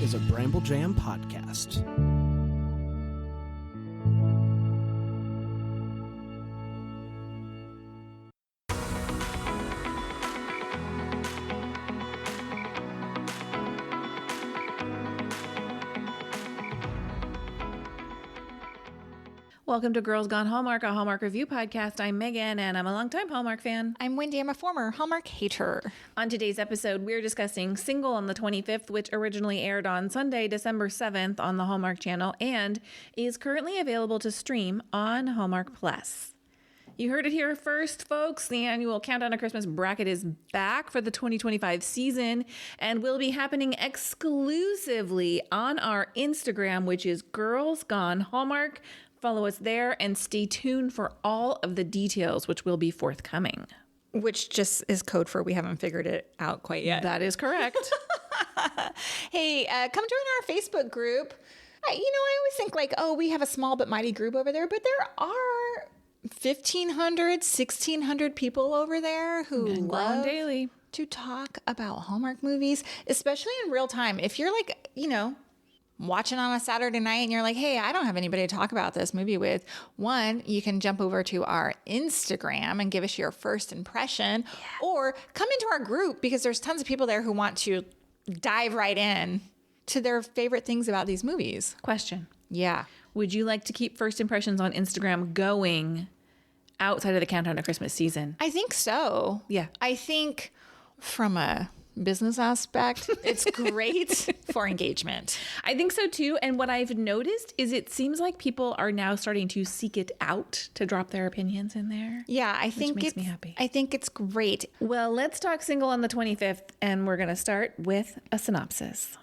is a Bramble Jam podcast. Welcome to Girls Gone Hallmark, a Hallmark review podcast. I'm Megan, and I'm a longtime Hallmark fan. I'm Wendy. I'm a former Hallmark hater. On today's episode, we're discussing Single on the 25th, which originally aired on Sunday, December 7th on the Hallmark Channel and is currently available to stream on Hallmark Plus. You heard it here first, folks. The annual Countdown to Christmas bracket is back for the 2025 season and will be happening exclusively on our Instagram, which is Girls Gone Hallmark. Follow us there and stay tuned for all of the details, which will be forthcoming. Which just is code for we haven't figured it out quite yet. That is correct. Hey, come join our Facebook group. I always think like, oh, we have a small but mighty group over there, but there are 1,500, 1,600 people over there who love daily to talk about Hallmark movies, especially in real time. If you're like, watching on a Saturday night and you're like, hey, I don't have anybody to talk about this movie with. One, you can jump over to our Instagram and give us your first impression, or come into our group because there's tons of people there who want to dive right in to their favorite things about these movies. Question. Yeah. Would you like to keep first impressions on Instagram going outside of the Countdown to Christmas season? I think so. Yeah. I think from a business aspect, it's great for engagement. I think so too. And what I've noticed is it seems like people are now starting to seek it out to drop their opinions in there. Yeah, I think makes me happy. I think it's great. Well, let's talk Single on the 25th, and we're going to start with a synopsis.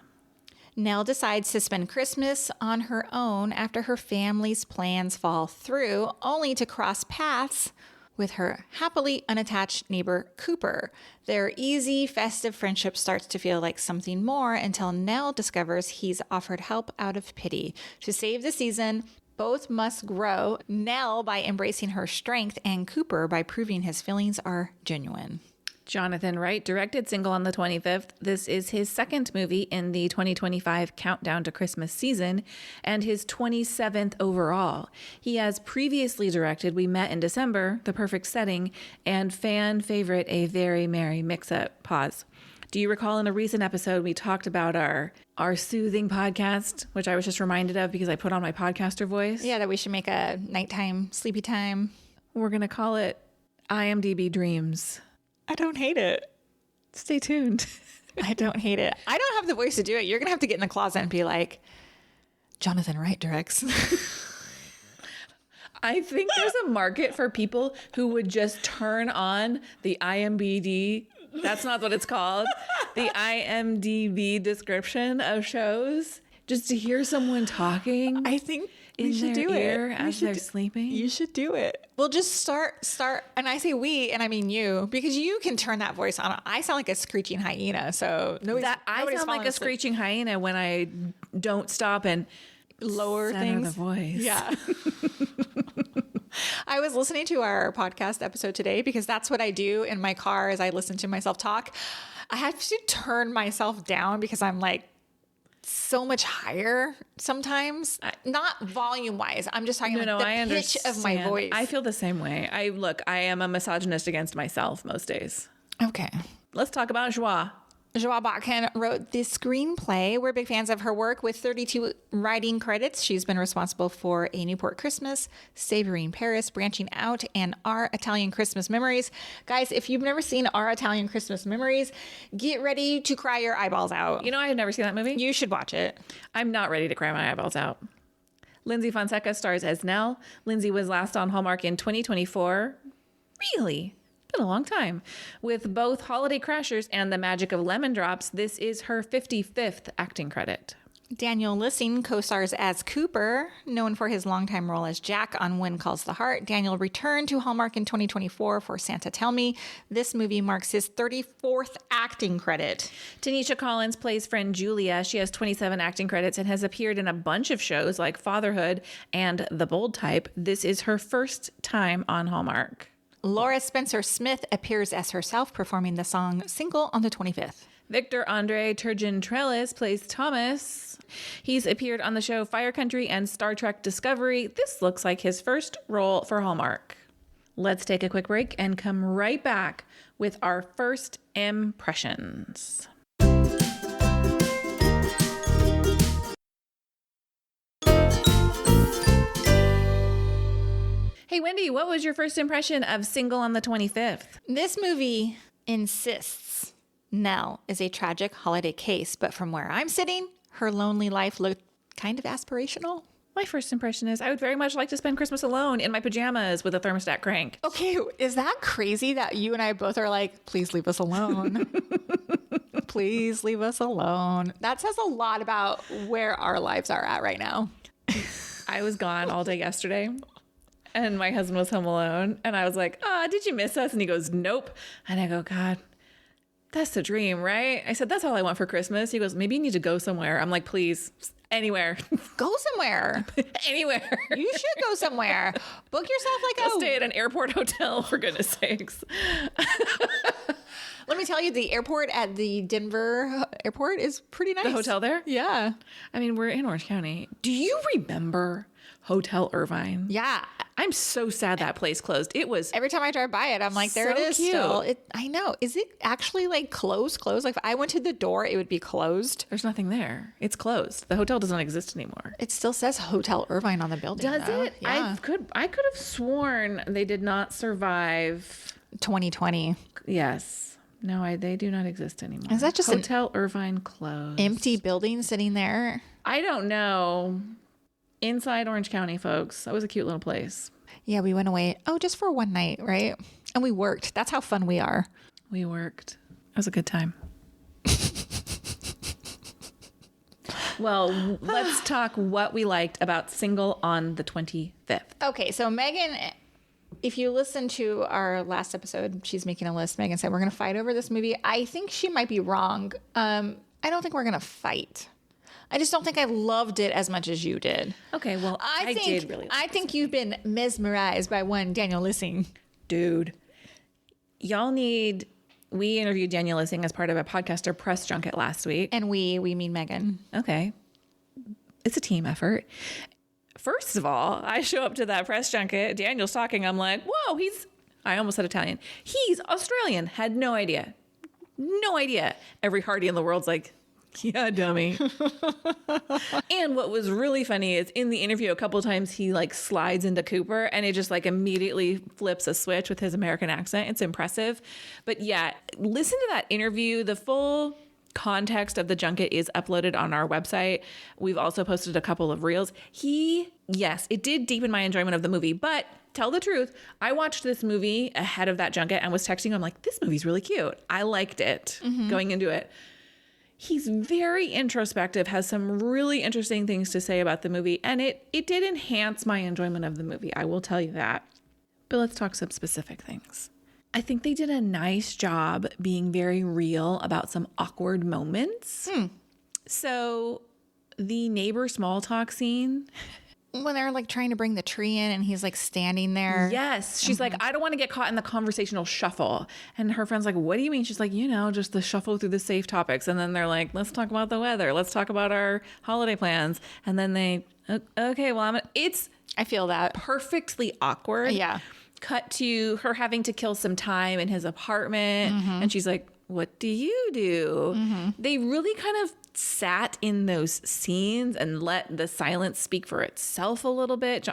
Nell decides to spend Christmas on her own after her family's plans fall through, only to cross paths with her happily unattached neighbor, Cooper. Their easy, festive friendship starts to feel like something more until Nell discovers he's offered help out of pity. To save the season, both must grow, Nell by embracing her strength and Cooper by proving his feelings are genuine. Jonathan Wright directed Single on the 25th. This is his second movie in the 2025 Countdown to Christmas season and his 27th overall. He has previously directed We Met in December, The Perfect Setting, and fan favorite A Very Merry Mix-Up. Pause. Do you recall in a recent episode we talked about our soothing podcast, which I was just reminded of because I put on my podcaster voice? Yeah, that we should make a nighttime, sleepy time. We're going to call it IMDb Dreams. I don't hate it. Stay tuned. I don't hate it. I don't have the voice to do it. You're going to have to get in the closet and be like, Jonathan Wright directs. I think there's a market for people who would just turn on the IMDb. That's not what it's called. The IMDb description of shows just to hear someone talking. I think we should do it as they're sleeping. You should do it. We'll just start. And I say we, and I mean you, because you can turn that voice on. I sound like a screeching hyena. So I sound like a screeching hyena when I don't stop and lower center things. The voice. Yeah. I was listening to our podcast episode today because that's what I do in my car as I listen to myself talk. I have to turn myself down because I'm like, so much higher sometimes, not volume wise. I'm just talking about the pitch of my voice. I feel the same way. I am a misogynist against myself most days. Okay. Let's talk about Joie. Joie Botkin wrote the screenplay. We're big fans of her work with 32 writing credits. She's been responsible for A Newport Christmas, Savoring Paris, Branching Out, and Our Italian Christmas Memories. Guys, if you've never seen Our Italian Christmas Memories, get ready to cry your eyeballs out. You know, I have never seen that movie. You should watch it. I'm not ready to cry my eyeballs out. Lindsay Fonseca stars as Nell. Lindsay was last on Hallmark in 2024. Really? Been a long time. With both Holiday Crashers and The Magic of Lemon Drops, this is her 55th acting credit. Daniel Lissing co-stars as Cooper, known for his longtime role as Jack on When Calls the Heart. Daniel returned to Hallmark in 2024 for Santa Tell Me. This movie marks his 34th acting credit. Tanisha Collins plays friend Julia. She has 27 acting credits and has appeared in a bunch of shows like Fatherhood and The Bold Type. This is her first time on Hallmark. Laura Spencer Smith appears as herself, performing the song Single on the 25th. Victor Andre Turgeon Trellis plays Thomas. He's appeared on the show Fire Country and Star Trek Discovery. This looks like his first role for Hallmark. Let's take a quick break and come right back with our first impressions. Hey, Wendy, what was your first impression of Single on the 25th? This movie insists Nell is a tragic holiday case, but from where I'm sitting, her lonely life looked kind of aspirational. My first impression is I would very much like to spend Christmas alone in my pajamas with a thermostat crank. Okay, is that crazy that you and I both are like, please leave us alone? Please leave us alone. That says a lot about where our lives are at right now. I was gone all day yesterday. And my husband was home alone. And I was like, did you miss us? And he goes, nope. And I go, God, that's the dream, right? I said, that's all I want for Christmas. He goes, maybe you need to go somewhere. I'm like, please, anywhere. Go somewhere. Anywhere. You should go somewhere. Book yourself like Stay at an airport hotel, for goodness sakes. Let me tell you, the airport at the Denver airport is pretty nice. The hotel there? Yeah. I mean, we're in Orange County. Do you remember Hotel Irvine? Yeah. I'm so sad that place closed. It was Every time I drive by it, I'm like, there so it is cute. still. I know. Is it actually like closed? Like if I went to the door, it would be closed. There's nothing there. It's closed. The hotel doesn't exist anymore. It still says Hotel Irvine on the building. Does though. it? Yeah. I could have sworn they did not survive. 2020. Yes. No, they do not exist anymore. Is that just an Hotel Irvine closed? empty building sitting there? I don't know. Inside Orange County, folks. That was a cute little place. Yeah, we went away. Oh, just for one night, right? And we worked. That's how fun we are. We worked. It was a good time. Well, let's talk what we liked about Single on the 25th. Okay, so Megan, if you listen to our last episode, she's making a list. Megan said we're going to fight over this movie. I think she might be wrong. I don't think we're going to fight. I just don't think I loved it as much as you did. Okay, well, I did really like I think you've been mesmerized by one Daniel Lissing. Dude. We interviewed Daniel Lissing as part of a podcaster press junket last week. And we mean Megan. Okay. It's a team effort. First of all, I show up to that press junket. Daniel's talking. I'm like, whoa, I almost said Italian. He's Australian. Had no idea. No idea. Every Hardy in the world's like, yeah, dummy. And what was really funny is in the interview, a couple of times he like slides into Cooper and it just like immediately flips a switch with his American accent. It's impressive. But yeah, listen to that interview. The full context of the junket is uploaded on our website. We've also posted a couple of reels. Yes, it did deepen my enjoyment of the movie, but tell the truth, I watched this movie ahead of that junket and was texting him. I'm like, this movie's really cute. I liked it going into it. He's very introspective, has some really interesting things to say about the movie, and it did enhance my enjoyment of the movie. I will tell you that. But let's talk some specific things. I think they did a nice job being very real about some awkward moments. So the neighbor small talk scene. When they're like trying to bring the tree in and he's like standing there. Yes. She's like, I don't want to get caught in the conversational shuffle. And her friend's like, what do you mean? She's like, just the shuffle through the safe topics. And then they're like, let's talk about the weather. Let's talk about our holiday plans. And then okay, well, I feel that. Perfectly awkward. Yeah. Cut to her having to kill some time in his apartment. And she's like, what do you do? They really kind of sat in those scenes and let the silence speak for itself a little bit.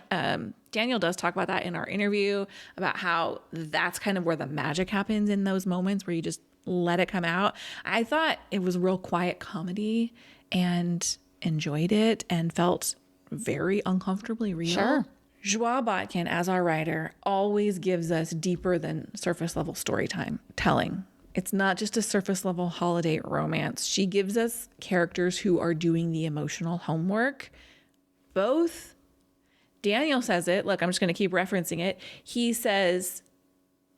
Daniel does talk about that in our interview, about how that's kind of where the magic happens in those moments where you just let it come out. I thought it was real quiet comedy and enjoyed it and felt very uncomfortably real. Sure. Joie Botkin, as our writer, always gives us deeper than surface level storytelling. It's not just a surface level holiday romance. She gives us characters who are doing the emotional homework. Both, Daniel says it. Look, I'm just going to keep referencing it. He says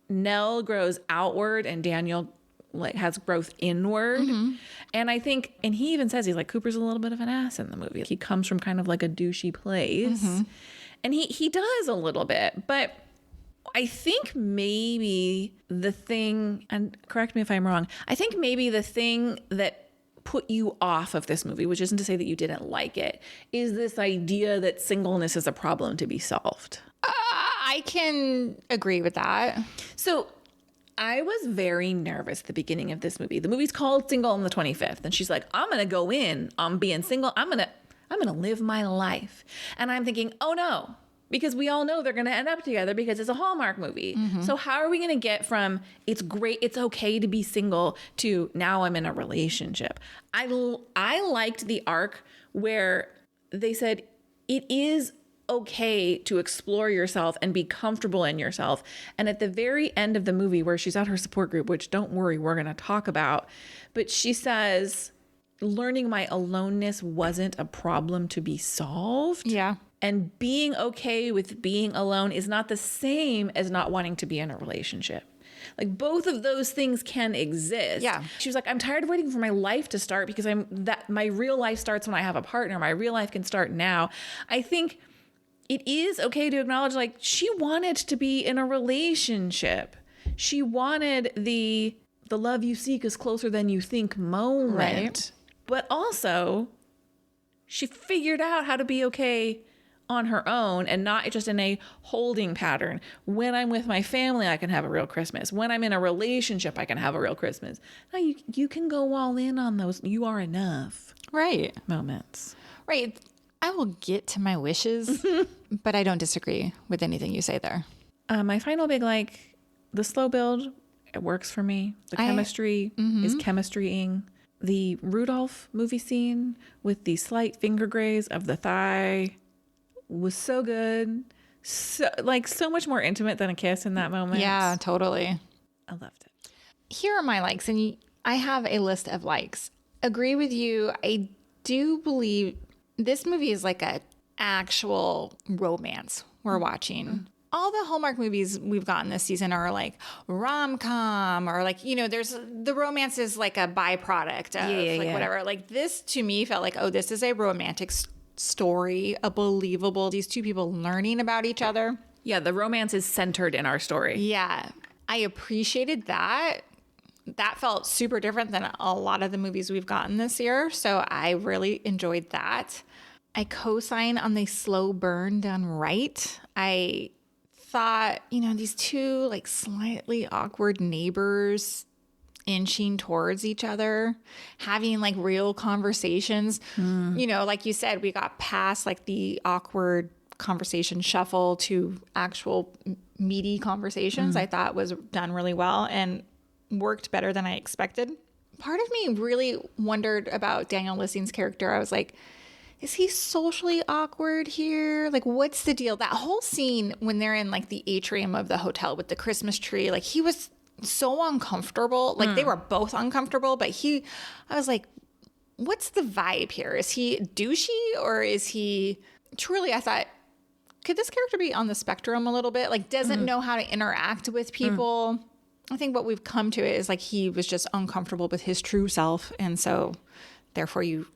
Nell grows outward and Daniel has growth inward. And I think, and he even says, he's like, Cooper's a little bit of an ass in the movie. He comes from kind of like a douchey place. And he does a little bit, but I think maybe the thing, and correct me if I'm wrong, I think maybe the thing that put you off of this movie, which isn't to say that you didn't like it, is this idea that singleness is a problem to be solved. I can agree with that. So I was very nervous at the beginning of this movie. The movie's called Single on the 25th. And she's like, I'm going to go in on being single. I'm going to live my life. And I'm thinking, oh no, because we all know they're going to end up together because it's a Hallmark movie. Mm-hmm. So how are we going to get from it's great, it's okay to be single to now I'm in a relationship? I liked the arc where they said it is okay to explore yourself and be comfortable in yourself. And at the very end of the movie where she's at her support group, which don't worry, we're going to talk about, but she says, learning my aloneness wasn't a problem to be solved. Yeah. And being okay with being alone is not the same as not wanting to be in a relationship. Like both of those things can exist. Yeah. She was like, I'm tired of waiting for my life to start because my real life starts when I have a partner. My real life can start now. I think it is okay to acknowledge, like, she wanted to be in a relationship. She wanted the love you seek is closer than you think moment. Right. But also, she figured out how to be okay on her own and not just in a holding pattern. When I'm with my family, I can have a real Christmas. When I'm in a relationship, I can have a real Christmas. Now, you can go all in on those you are enough moments. Right. I will get to my wishes, but I don't disagree with anything you say there. My final big, the slow build, it works for me. The chemistry is chemistrying. The Rudolph movie scene with the slight finger graze of the thigh was so good. So much more intimate than a kiss in that moment. Yeah, totally. I loved it. Here are my likes, and I have a list of likes. Agree with you. I do believe this movie is like a actual romance we're watching. Mm-hmm. All the Hallmark movies we've gotten this season are like rom-com or there's the romance is like a byproduct of whatever. Like this to me felt like, oh, this is a romantic story, a believable, these two people learning about each other. Yeah, the romance is centered in our story. Yeah, I appreciated that. That felt super different than a lot of the movies we've gotten this year. So I really enjoyed that. I co-sign on the slow burn done right. I thought, these two slightly awkward neighbors inching towards each other, having real conversations. Like you said, we got past the awkward conversation shuffle to actual meaty conversations. I thought was done really well and worked better than I expected. Part of me really wondered about Daniel Lissing's character. I was like, is he socially awkward here? What's the deal? That whole scene when they're in the atrium of the hotel with the Christmas tree, he was so uncomfortable. They were both uncomfortable, but I was like, what's the vibe here? Is he douchey or is he truly, I thought, could this character be on the spectrum a little bit? Doesn't know how to interact with people. I think what we've come to is he was just uncomfortable with his true self. And so therefore you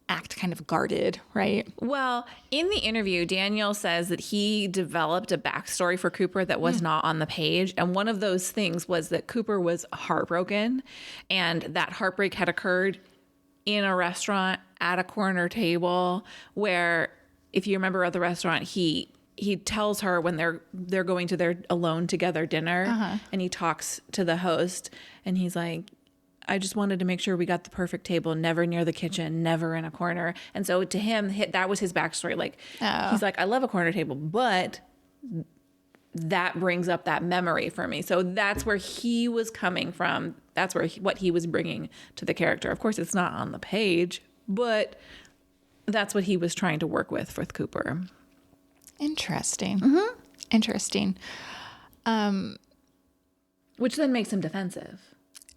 act kind of guarded, right? Well, in the interview, Daniel says that he developed a backstory for Cooper that was not on the page. And one of those things was that Cooper was heartbroken, and that heartbreak had occurred in a restaurant at a corner table where, if you remember at the restaurant, he tells her when they're going to their alone together dinner, and he talks to the host and he's like, I just wanted to make sure we got the perfect table, never near the kitchen, never in a corner. And so to him, that was his backstory. He's like, I love a corner table, but that brings up that memory for me. So that's where he was coming from. That's what he was bringing to the character. Of course, it's not on the page, but that's what he was trying to work with Cooper. Interesting. Interesting. Which then makes him defensive.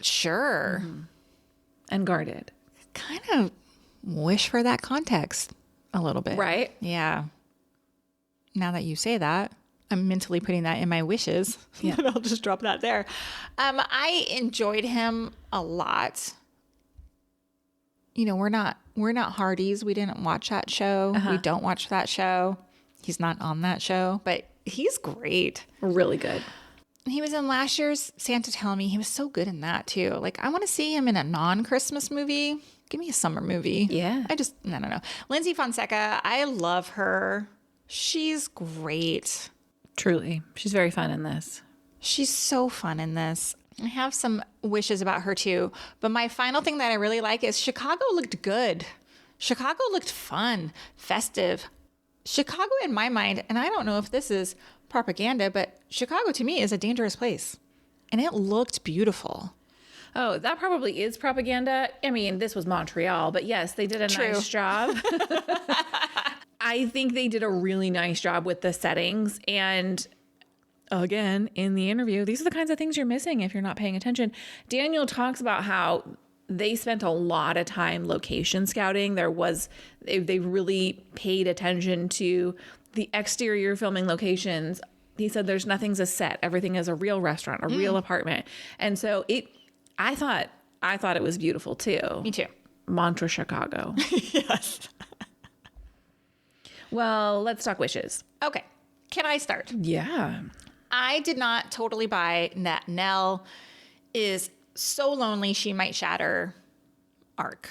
Sure. And guarded. Kind of wish for that context a little bit. Right? Yeah. Now that you say that, I'm mentally putting that in my wishes. Yeah. I'll just drop that there. I enjoyed him a lot. We're not Hardys. We didn't watch that show. We don't watch that show. He's not on that show, but he's great. Really good. He was in last year's Santa Tell Me. He was so good in that too. Like, I want to see him in a non-Christmas movie. Give me a summer movie. Yeah. I don't know. Lindsay Fonseca, I love her. She's great. Truly. She's very fun in this. She's so fun in this. I have some wishes about her too. But my final thing that I really like is Chicago looked good. Chicago looked fun, festive. Chicago in my mind, and I don't know if this is propaganda, but Chicago to me is a dangerous place. And it looked beautiful. Oh, that probably is propaganda. I mean, this was Montreal, but yes, they did a nice job. I think they did a really nice job with the settings. And again, in the interview, these are the kinds of things you're missing if you're not paying attention. Daniel talks about how they spent a lot of time location scouting. They really paid attention to the exterior filming locations. He said there's nothing's a set. Everything is a real restaurant, a real apartment. And so I thought it was beautiful too. Me too. Mantra Chicago. Yes. Well, let's talk wishes. Okay. Can I start? Yeah. I did not totally buy that Nell is so lonely she might shatter arc.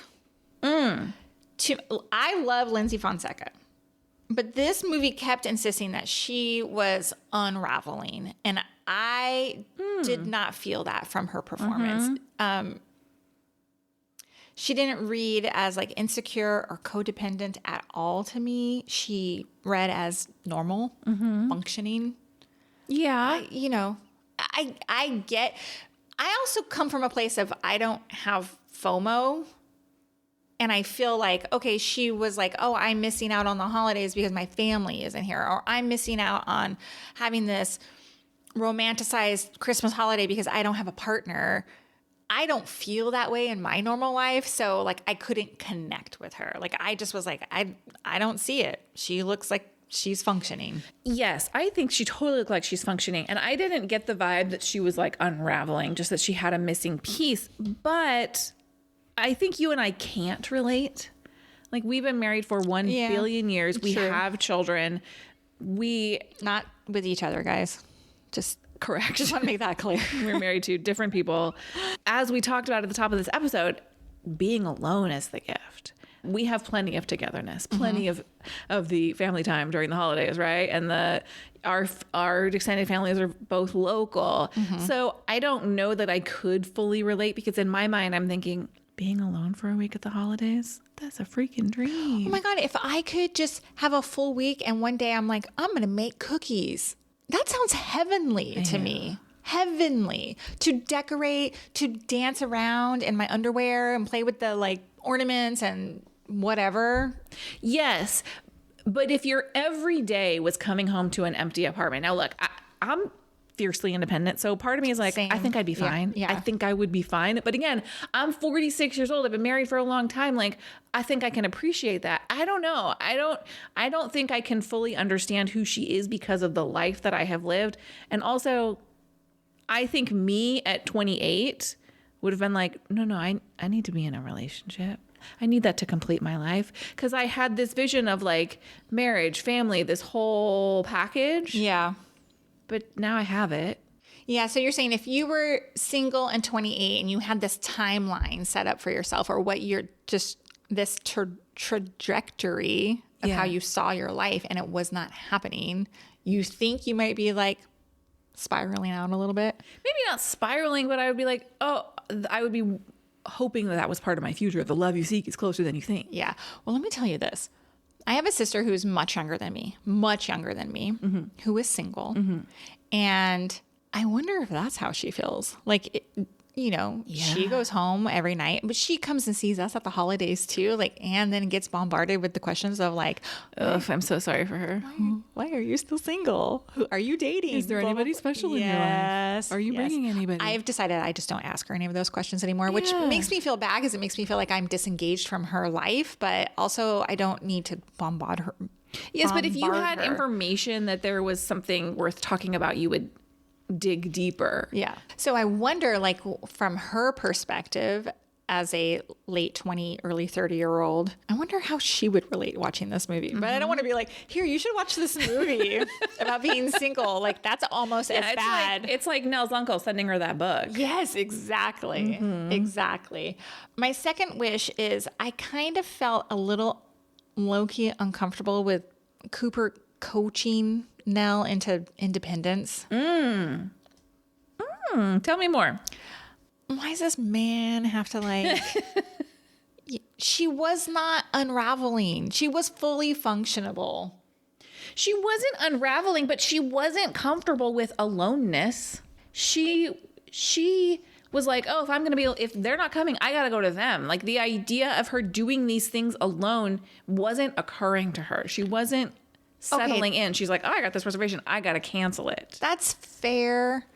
I love Lindsay Fonseca, but this movie kept insisting that she was unraveling, and I did not feel that from her performance. She didn't read as like insecure or codependent at all to me. She read as normal, functioning. Yeah. I also come from a place of I don't have FOMO. And I feel like, okay, she was like, oh, I'm missing out on the holidays because my family isn't here. Or I'm missing out on having this romanticized Christmas holiday because I don't have a partner. I don't feel that way in my normal life. So like I couldn't connect with her. Like I just was like, I don't see it. She looks like she's functioning. Yes, I think she totally looked like she's functioning. And I didn't get the vibe that she was like unraveling, just that she had a missing piece. But I think you and I can't relate. Like we've been married for 1 billion years. We have children. We not with each other, guys. Just correct. Just want to make that clear. We're married to different people. As we talked about at the top of this episode, being alone is the gift. We have plenty of togetherness, plenty of the family time during the holidays, right? And our extended families are both local. So I don't know that I could fully relate because in my mind, I'm thinking being alone for a week at the holidays, that's a freaking dream. Oh my God, if I could just have a full week and one day I'm like, I'm going to make cookies. That sounds heavenly to me. Heavenly. To decorate, to dance around in my underwear and play with the like ornaments and whatever. Yes. But if your every day was coming home to an empty apartment. Now look, I'm fiercely independent. So part of me is like, Same. I think I'd be fine. Yeah. I think I would be fine. But again, I'm 46 years old. I've been married for a long time. Like, I think I can appreciate that. I don't know. I don't think I can fully understand who she is because of the life that I have lived. And also, I think me at 28 would have been like, no, I need to be in a relationship. I need that to complete my life. Because I had this vision of like marriage, family, this whole package. Yeah. But now I have it. Yeah. So you're saying if you were single and 28 and you had this timeline set up for yourself or what you're just this trajectory of how you saw your life and it was not happening, you think you might be like spiraling out a little bit? Maybe not spiraling, but I would be like, I would be hoping that was part of my future. The love you seek is closer than you think. Yeah. Well, let me tell you this. I have a sister who's much younger than me, who is single. And I wonder if that's how she feels. Like, she goes home every night, but she comes and sees us at the holidays too. Like, and then gets bombarded with the questions of like, ugh, I'm so sorry for her. Why are you still single? Who are you dating? Is there anybody special in your life? Are you bringing anybody? I've decided I just don't ask her any of those questions anymore, which makes me feel bad because it makes me feel like I'm disengaged from her life, but also I don't need to bombard her. Yes, but if you had information that there was something worth talking about, you would dig deeper. Yeah. So I wonder, like, from her perspective, as a late 20, early 30-year-old. I wonder how she would relate watching this movie. But I don't want to be like, here, you should watch this movie about being single. Like, that's almost as bad. It's like Nell's uncle sending her that book. Yes, exactly. Exactly. My second wish is I kind of felt a little low-key uncomfortable with Cooper coaching Nell into independence. Tell me more. Why does this man have to like... She was not unraveling. She was fully functionable. She wasn't unraveling, but she wasn't comfortable with aloneness. She was like, oh, if they're not coming, I got to go to them. Like, the idea of her doing these things alone wasn't occurring to her. She wasn't settling in. She's like, oh, I got this reservation. I got to cancel it. That's fair.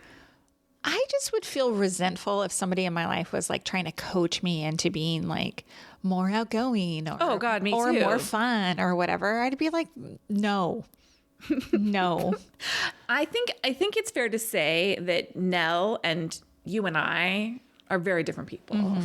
I just would feel resentful if somebody in my life was like trying to coach me into being like more outgoing or, oh God, me or too. more fun or whatever. I'd be like, no. No. I think it's fair to say that Nell and you and I are very different people.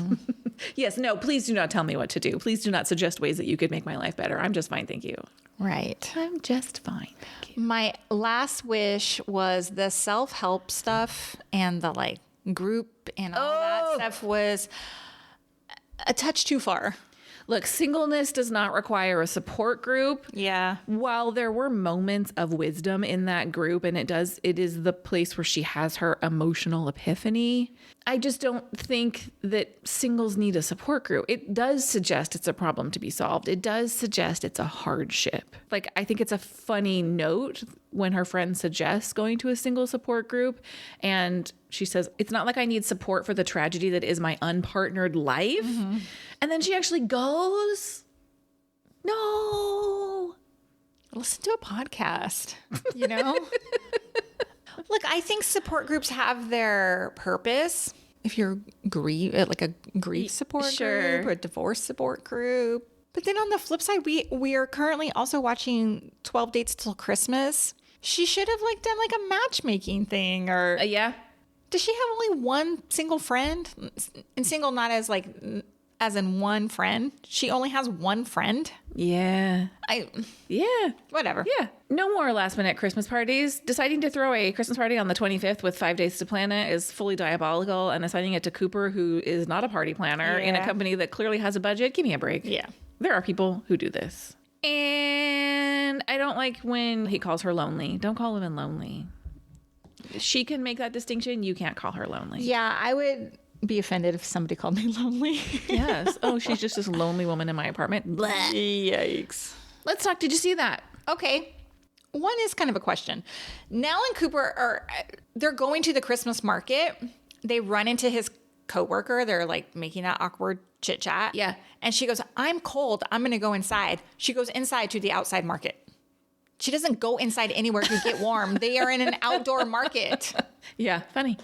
Yes, no, please do not tell me what to do. Please do not suggest ways that you could make my life better. I'm just fine, thank you. Right. I'm just fine, thank you. My last wish was the self-help stuff and the like group and all that stuff was a touch too far. Look, singleness does not require a support group. Yeah. While there were moments of wisdom in that group, and it is the place where she has her emotional epiphany, I just don't think that singles need a support group. It does suggest it's a problem to be solved. It does suggest it's a hardship. Like, I think it's a funny note when her friend suggests going to a single support group, and she says, it's not like I need support for the tragedy that is my unpartnered life. And then she actually goes, no. Listen to a podcast, you know? Look, I think support groups have their purpose. If you're like a grief support group or a divorce support group. But then on the flip side, we are currently also watching 12 Dates Till Christmas. She should have like done like a matchmaking thing or... yeah. Does she have only one single friend? And single not as like... as in one friend. She only has one friend. Yeah. Whatever. Yeah. No more last minute Christmas parties. Deciding to throw a Christmas party on the 25th with 5 days to plan it is fully diabolical, and assigning it to Cooper, who is not a party planner in a company that clearly has a budget. Give me a break. Yeah. There are people who do this. And I don't like when he calls her lonely. Don't call women lonely. She can make that distinction. You can't call her lonely. Yeah, I would be offended if somebody called me lonely. Yes. Oh, she's just this lonely woman in my apartment. Blah. Yikes. Let's talk. Did you see that? Okay. One is kind of a question. Nell and Cooper they're going to the Christmas market. They run into his coworker. They're like making that awkward chit chat. Yeah. And she goes, I'm cold. I'm going to go inside. She goes inside to the outside market. She doesn't go inside anywhere to get warm. They are in an outdoor market. Yeah. Funny.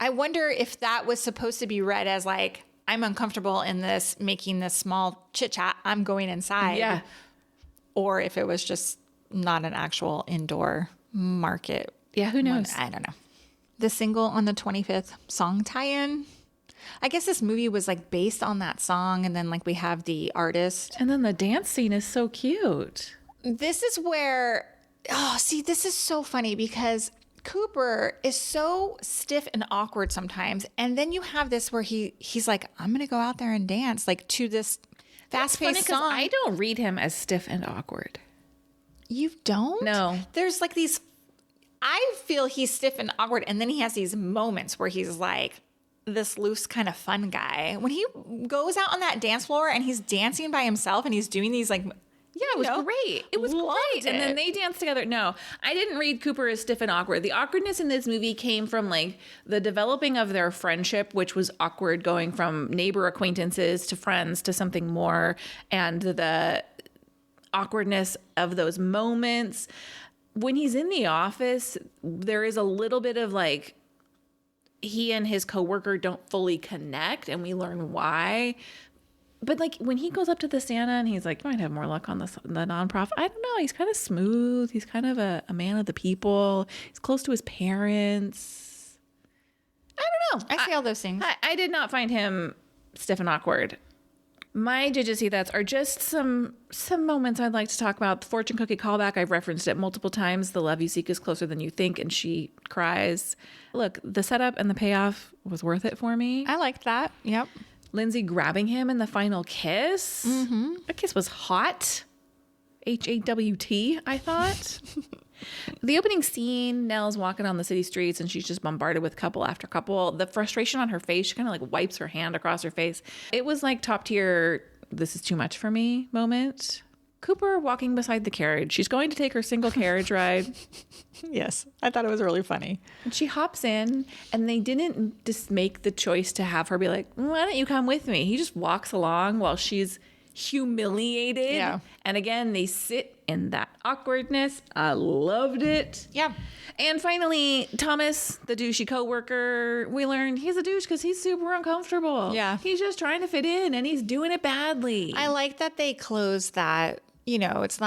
I wonder if that was supposed to be read as like, I'm uncomfortable in this, making this small chit chat. I'm going inside. Yeah. Or if it was just not an actual indoor market. Yeah. Who knows? I don't know. The single on the 25th song tie-in. I guess this movie was like based on that song. And then like we have the artist. And then the dance scene is so cute. This is where, this is so funny because Cooper is so stiff and awkward sometimes. And then you have this where he's like, I'm going to go out there and dance like to this fast-paced song. I don't read him as stiff and awkward. You don't? No. There's like these, I feel he's stiff and awkward. And then he has these moments where he's like this loose kind of fun guy. When he goes out on that dance floor and he's dancing by himself and he's doing these like... Yeah, it was great. It was great. And then they danced together. No, I didn't read Cooper as stiff and awkward. The awkwardness in this movie came from like the developing of their friendship, which was awkward, going from neighbor acquaintances to friends to something more, and the awkwardness of those moments. When he's in the office, there is a little bit of like he and his coworker don't fully connect, and we learn why. But like when he goes up to the Santa and he's like, you might have more luck on the nonprofit. I don't know. He's kind of smooth. He's kind of a man of the people. He's close to his parents. I No, I see all those things. I did not find him stiff and awkward. My JJC that's are just some moments I'd like to talk about. The fortune cookie callback, I've referenced it multiple times. The love you seek is closer than you think, and she cries. Look, the setup and the payoff was worth it for me. I liked that. Yep. Lindsay grabbing him in the final kiss. Mm-hmm. That kiss was hot. HAWT, I thought. The opening scene, Nell's walking on the city streets and she's just bombarded with couple after couple. The frustration on her face, she kind of like wipes her hand across her face. It was like top tier, this is too much for me moment. Cooper walking beside the carriage. She's going to take her single carriage ride. Yes, I thought it was really funny. And she hops in and they didn't just make the choice to have her be like, why don't you come with me? He just walks along while she's humiliated. Yeah. And again, they sit in that awkwardness. I loved it. Yeah. And finally, Thomas, the douchey coworker, we learned he's a douche because he's super uncomfortable. Yeah. He's just trying to fit in and he's doing it badly. I like that they closed that, it's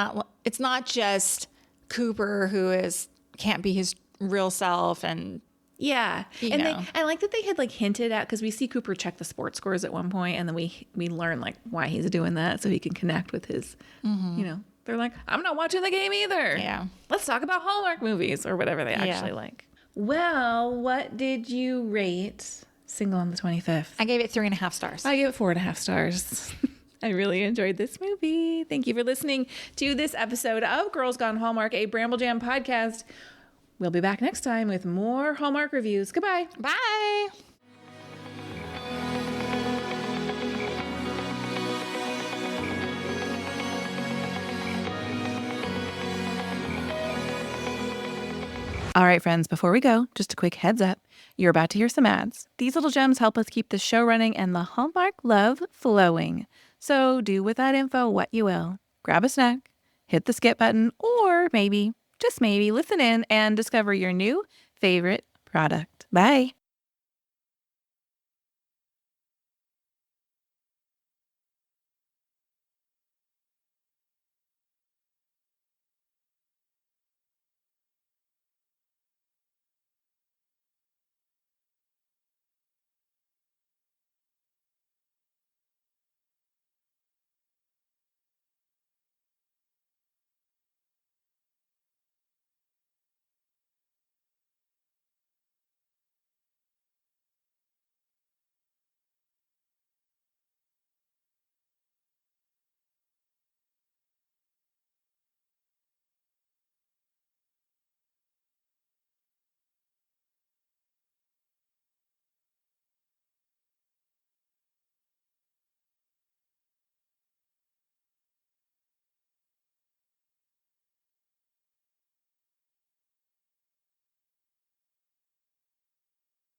not just Cooper who can't be his real self and yeah. I like that they had like hinted at, because we see Cooper check the sports scores at one point and then we learn like why he's doing that so he can connect with his, they're like, I'm not watching the game either. Yeah. Let's talk about Hallmark movies or whatever they actually like. Well, what did you rate Single on the 25th? I gave it 3.5 stars. I gave it 4.5 stars. I really enjoyed this movie. Thank you for listening to this episode of Girls Gone Hallmark, a Bramble Jam podcast. We'll be back next time with more Hallmark reviews. Goodbye. Bye. All right, friends, before we go, just a quick heads up. You're about to hear some ads. These little gems help us keep the show running and the Hallmark love flowing. So do with that info what you will. Grab a snack, hit the skip button, or maybe, just maybe, listen in and discover your new favorite product. Bye.